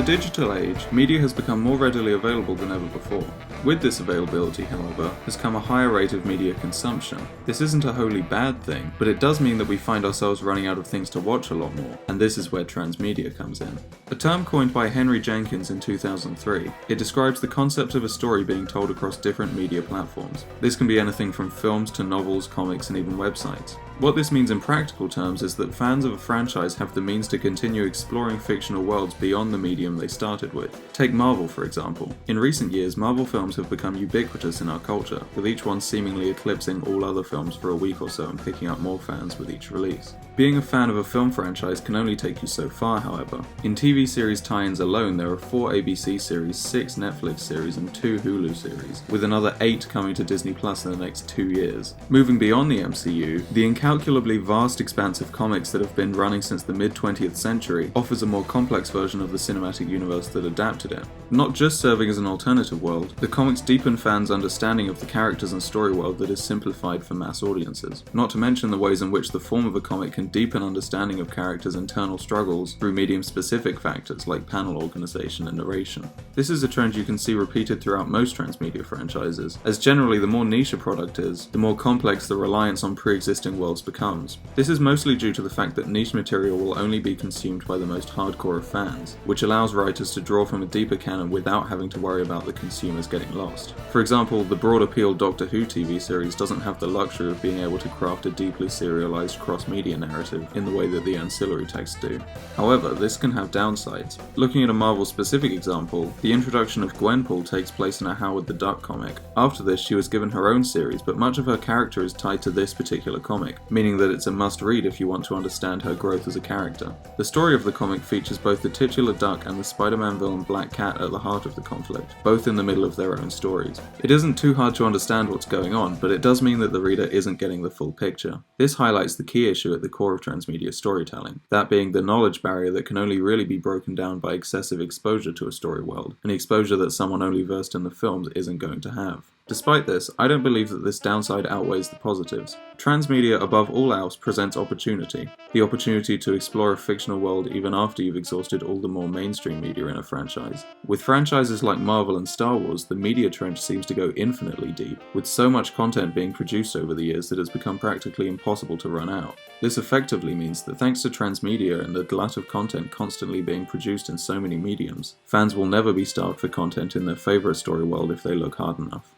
digital age, media has become more readily available than ever before. With this availability, however, has come a higher rate of media consumption. This isn't a wholly bad thing, but it does mean that we find ourselves running out of things to watch a lot more, and this is where transmedia comes in. A term coined by Henry Jenkins in 2003, it describes the concept of a story being told across different media platforms. This can be anything from films to novels, comics, and even websites. What this means in practical terms is that fans of a franchise have the means to continue exploring fictional worlds beyond the medium they started with. Take Marvel, for example. In recent years, Marvel films have become ubiquitous in our culture, with each one seemingly eclipsing all other films for a week or so and picking up more fans with each release. Being a fan of a film franchise can only take you so far, however. In TV series tie-ins alone, there are 4 ABC series, 6 Netflix series, and 2 Hulu series, with another 8 coming to Disney Plus in the next 2 years. Moving beyond the MCU, the incalculably vast expanse of comics that have been running since the mid-20th century offers a more complex version of the cinematic universe that adapted it. Not just serving as an alternative world, the comics deepen fans' understanding of the characters and story world that is simplified for mass audiences. Not to mention the ways in which the form of a comic can deepen understanding of characters' internal struggles through medium-specific factors like panel organization and narration. This is a trend you can see repeated throughout most transmedia franchises, as generally the more niche a product is, the more complex the reliance on pre-existing worlds becomes. This is mostly due to the fact that niche material will only be consumed by the most hardcore of fans, which allows writers to draw from a deeper canon without having to worry about the consumers getting lost. For example, the broad appeal Doctor Who TV series doesn't have the luxury of being able to craft a deeply serialized cross-media narrative in the way that the ancillary texts do. However, this can have downsides. Looking at a Marvel-specific example, the introduction of Gwenpool takes place in a Howard the Duck comic. After this, she was given her own series, but much of her character is tied to this particular comic, meaning that it's a must-read if you want to understand her growth as a character. The story of the comic features both the titular Duck and the Spider-Man villain Black Cat at the heart of the conflict, both in the middle of their own stories. It isn't too hard to understand what's going on, but it does mean that the reader isn't getting the full picture. This highlights the key issue at the core of transmedia storytelling, that being the knowledge barrier that can only really be broken down by excessive exposure to a story world, an exposure that someone only versed in the films isn't going to have. Despite this, I don't believe that this downside outweighs the positives. Transmedia, above all else, presents opportunity. The opportunity to explore a fictional world even after you've exhausted all the more mainstream media in a franchise. With franchises like Marvel and Star Wars, the media trench seems to go infinitely deep, with so much content being produced over the years that it's become practically impossible to run out. This effectively means that thanks to transmedia and the glut of content constantly being produced in so many mediums, fans will never be starved for content in their favourite story world if they look hard enough.